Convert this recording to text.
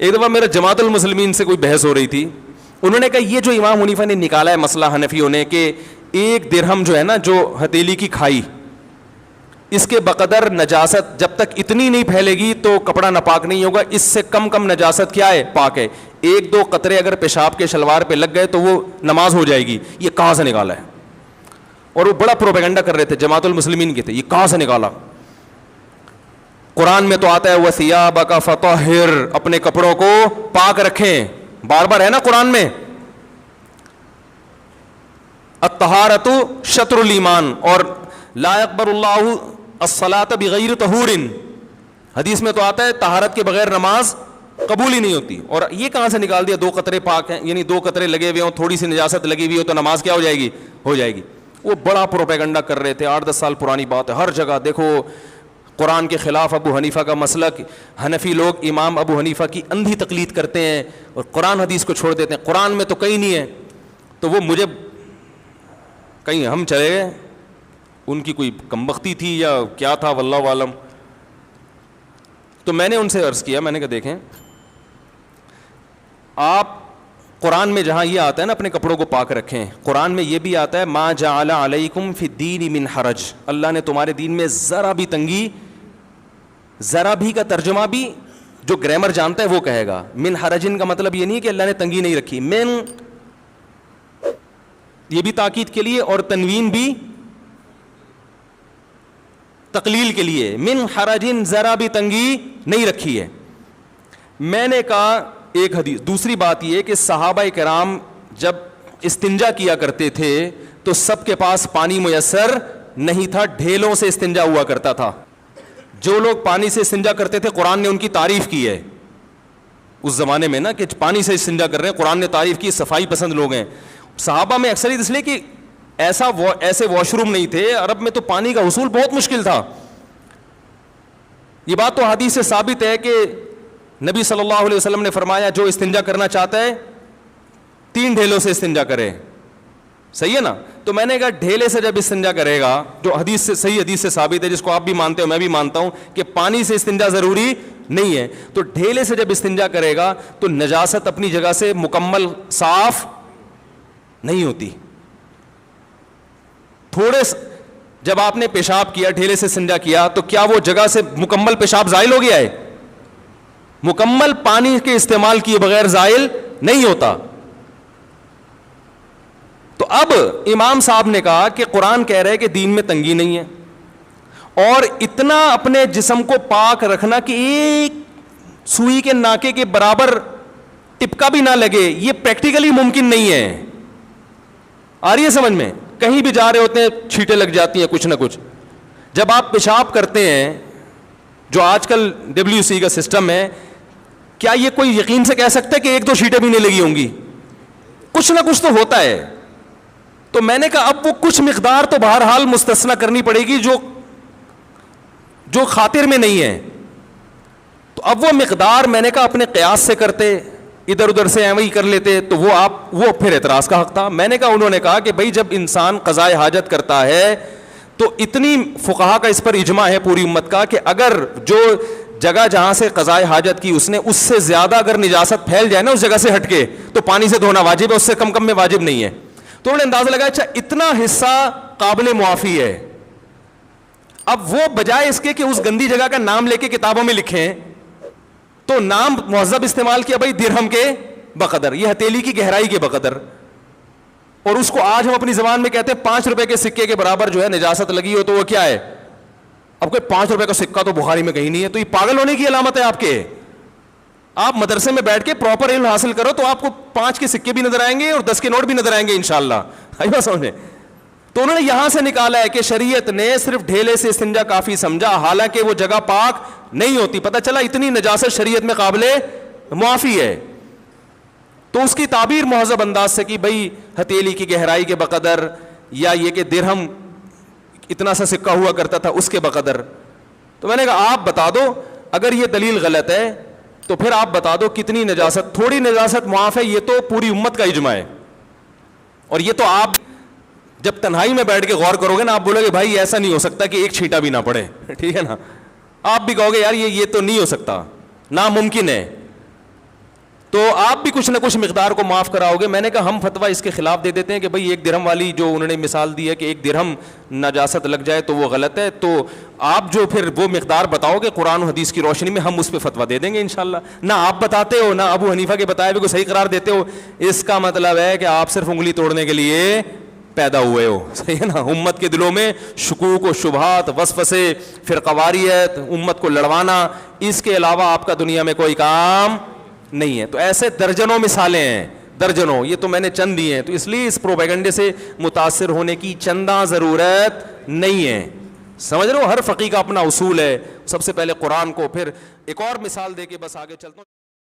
ایک دفعہ میرا جماعت المسلمین سے کوئی بحث ہو رہی تھی, انہوں نے کہا یہ جو امام حنیفہ نے نکالا ہے مسئلہ حنفیوں نے کہ 1 درہم جو ہے نا, جو ہتھیلی کی کھائی, اس کے بقدر نجاست جب تک اتنی نہیں پھیلے گی تو کپڑا ناپاک نہیں ہوگا, اس سے کم نجاست کیا ہے, پاک ہے. 1-2 قطرے اگر پیشاب کے شلوار پہ لگ گئے تو وہ نماز ہو جائے گی. یہ کہاں سے نکالا ہے؟ اور وہ بڑا پروپیگنڈا کر رہے تھے, جماعت المسلمین کے تھے, یہ کہاں سے نکالا؟ قرآن میں تو آتا ہے وَثِيَابَكَ فَطَهِّرْ, اپنے کپڑوں کو پاک رکھیں, بار بار ہے نا قرآن میں. الطہارۃ شطر الایمان, اور لا يقبل اللہ الصلاۃ بغیر طہور, حدیث میں تو آتا ہے طہارت کے بغیر نماز قبول ہی نہیں ہوتی. اور یہ کہاں سے نکال دیا 2 قطرے پاک ہیں, یعنی 2 قطرے لگے ہوئے ہوں, تھوڑی سی نجاست لگی ہوئی ہو تو نماز کیا ہو جائے گی, ہو جائے گی. وہ بڑا پروپیگنڈا کر رہے تھے, 8-10 سال پرانی بات ہے. ہر جگہ دیکھو قرآن کے خلاف ابو حنیفہ کا مسلک, حنفی لوگ امام ابو حنیفہ کی اندھی تقلید کرتے ہیں اور قرآن حدیث کو چھوڑ دیتے ہیں. قرآن میں تو کہیں نہیں ہے, تو وہ مجھے کہیں ہم چلے گئے, ان کی کوئی کمبختی تھی یا کیا تھا واللہ عالم. تو میں نے ان سے عرض کیا, میں نے کہا دیکھیں آپ قرآن میں جہاں یہ آتا ہے نا اپنے کپڑوں کو پاک رکھیں, قرآن میں یہ بھی آتا ہے ما جعل علیکم فی الدین من حرج, اللہ نے تمہارے دین میں ذرا بھی تنگی, ذرا بھی کا ترجمہ بھی جو گرامر جانتا ہے وہ کہے گا. من حرجن کا مطلب یہ نہیں کہ اللہ نے تنگی نہیں رکھی, من یہ بھی تاکید کے لیے اور تنوین بھی تقلیل کے لیے, من حرجن ذرا بھی تنگی نہیں رکھی ہے. میں نے کہا ایک حدیث. دوسری بات یہ کہ صحابہ کرام جب استنجا کیا کرتے تھے تو سب کے پاس پانی میسر نہیں تھا, ڈھیلوں سے استنجا ہوا کرتا تھا. جو لوگ پانی سے استنجا کرتے تھے قرآن نے ان کی تعریف کی ہے اس زمانے میں نا, کہ پانی سے استنجا کر رہے ہیں, قرآن نے تعریف کی, صفائی پسند لوگ ہیں. صحابہ میں اکثریت اس لیے کہ ایسے واش روم نہیں تھے, عرب میں تو پانی کا حصول بہت مشکل تھا. یہ بات تو حدیث سے ثابت ہے کہ نبی صلی اللہ علیہ وسلم نے فرمایا جو استنجا کرنا چاہتا ہے 3 ڈھیلوں سے استنجا کرے, صحیح ہے نا. تو میں نے کہا ڈھیلے سے جب استنجا کرے گا, جو حدیث سے صحیح حدیث سے ثابت ہے, جس کو آپ بھی مانتے ہو میں بھی مانتا ہوں کہ پانی سے استنجا ضروری نہیں ہے, تو ڈھیلے سے جب استنجا کرے گا تو نجاست اپنی جگہ سے مکمل صاف نہیں ہوتی. تھوڑے جب آپ نے پیشاب کیا, ڈھیلے سے استنجا کیا, تو کیا وہ جگہ سے مکمل پیشاب زائل ہو گیا ہے؟ مکمل پانی کے استعمال کیے بغیر زائل نہیں ہوتا. تو اب امام صاحب نے کہا کہ قرآن کہہ رہے کہ دین میں تنگی نہیں ہے, اور اتنا اپنے جسم کو پاک رکھنا کہ ایک سوئی کے ناکے کے برابر ٹپکا بھی نہ لگے, یہ پریکٹیکلی ممکن نہیں ہے. آ رہی ہے سمجھ میں؟ کہیں بھی جا رہے ہوتے ہیں چھینٹیں لگ جاتی ہیں کچھ نہ کچھ. جب آپ پیشاب کرتے ہیں, جو آج کل WC کا سسٹم ہے, کیا یہ کوئی یقین سے کہہ سکتا ہے کہ 1-2 چھینٹیں بھی نہیں لگی ہوں گی؟ کچھ نہ کچھ تو ہوتا ہے. تو میں نے کہا اب وہ کچھ مقدار تو بہرحال مستثنی کرنی پڑے گی جو خاطر میں نہیں ہے. تو اب وہ مقدار میں نے کہا اپنے قیاس سے کرتے, ادھر ادھر سے ایویں کر لیتے, تو وہ پھر اعتراض کا حق تھا. میں نے کہا, انہوں نے کہا کہ بھائی جب انسان قضاء حاجت کرتا ہے تو اتنی فقہا کا اس پر اجماع ہے پوری امت کا کہ اگر جو جگہ جہاں سے قضاء حاجت کی اس نے اس سے زیادہ اگر نجاست پھیل جائے نا اس جگہ سے ہٹ کے, تو پانی سے دھونا واجب ہے, اس سے کم میں واجب نہیں ہے. تو انہوں نے اندازہ لگایا اچھا اتنا حصہ قابل معافی ہے. اب وہ بجائے اس کے کہ اس گندی جگہ کا نام لے کے کتابوں میں لکھیں, تو نام مہذب استعمال کیا بھائی درہم کے بقدر, یہ ہتھیلی کی گہرائی کے بقدر. اور اس کو آج ہم اپنی زبان میں کہتے ہیں 5 روپے کے سکے کے برابر جو ہے نجاست لگی ہو تو وہ کیا ہے؟ اب کوئی 5 روپے کا سکہ تو بخاری میں کہیں نہیں ہے, تو یہ پاگل ہونے کی علامت ہے آپ کے. آپ مدرسے میں بیٹھ کے پراپر علم حاصل کرو تو آپ کو 5 کے سکے بھی نظر آئیں گے اور 10 کے نوٹ بھی نظر آئیں گے انشاءاللہ. آئی بات سمجھے؟ تو انہوں نے یہاں سے نکالا ہے کہ شریعت نے صرف ڈھیلے سے استنجا کافی سمجھا, حالانکہ وہ جگہ پاک نہیں ہوتی. پتہ چلا اتنی نجاست شریعت میں قابل معافی ہے. تو اس کی تعبیر مہذب انداز سے کہ بھائی ہتھیلی کی گہرائی کے بقدر, یا یہ کہ درہم اتنا سا سکہ ہوا کرتا تھا اس کے بقدر. تو میں نے کہا آپ بتا دو, اگر یہ دلیل غلط ہے تو پھر آپ بتا دو کتنی نجاست, تھوڑی نجاست معاف ہے, یہ تو پوری امت کا اجماع ہے. اور یہ تو آپ جب تنہائی میں بیٹھ کے غور کرو گے نا, آپ بولو گے بھائی ایسا نہیں ہو سکتا کہ ایک چھینٹا بھی نہ پڑے, ٹھیک ہے نا. آپ بھی کہو گے یار یہ تو نہیں ہو سکتا, ناممکن ہے. تو آپ بھی کچھ نہ کچھ مقدار کو معاف کراؤ گے. میں نے کہا ہم فتویٰ اس کے خلاف دے دیتے ہیں کہ بھائی 1 درہم والی جو انہوں نے مثال دی ہے کہ 1 درہم نجاست لگ جائے تو وہ غلط ہے, تو آپ جو پھر وہ مقدار بتاؤ گے قرآن و حدیث کی روشنی میں, ہم اس پہ فتویٰ دے دیں گے انشاءاللہ. نہ آپ بتاتے ہو نہ ابو حنیفہ کے بتائے ہوئے کو صحیح قرار دیتے ہو, اس کا مطلب ہے کہ آپ صرف انگلی توڑنے کے لیے پیدا ہوئے ہو. صحیح ہے نا. امت کے دلوں میں شکوک و شبہات, وسوسے, فرقواریت, امت کو لڑوانا, اس کے علاوہ آپ کا دنیا میں کوئی کام نہیں ہے. تو ایسے درجنوں مثالیں ہیں, درجنوں, یہ تو میں نے چند دی ہیں. تو اس لیے اس پروپیگنڈے سے متاثر ہونے کی چنداں ضرورت نہیں ہے. سمجھ رہے ہو, ہر فقیہ کا اپنا اصول ہے. سب سے پہلے قرآن کو, پھر ایک اور مثال دے کے بس آگے چلتا ہوں.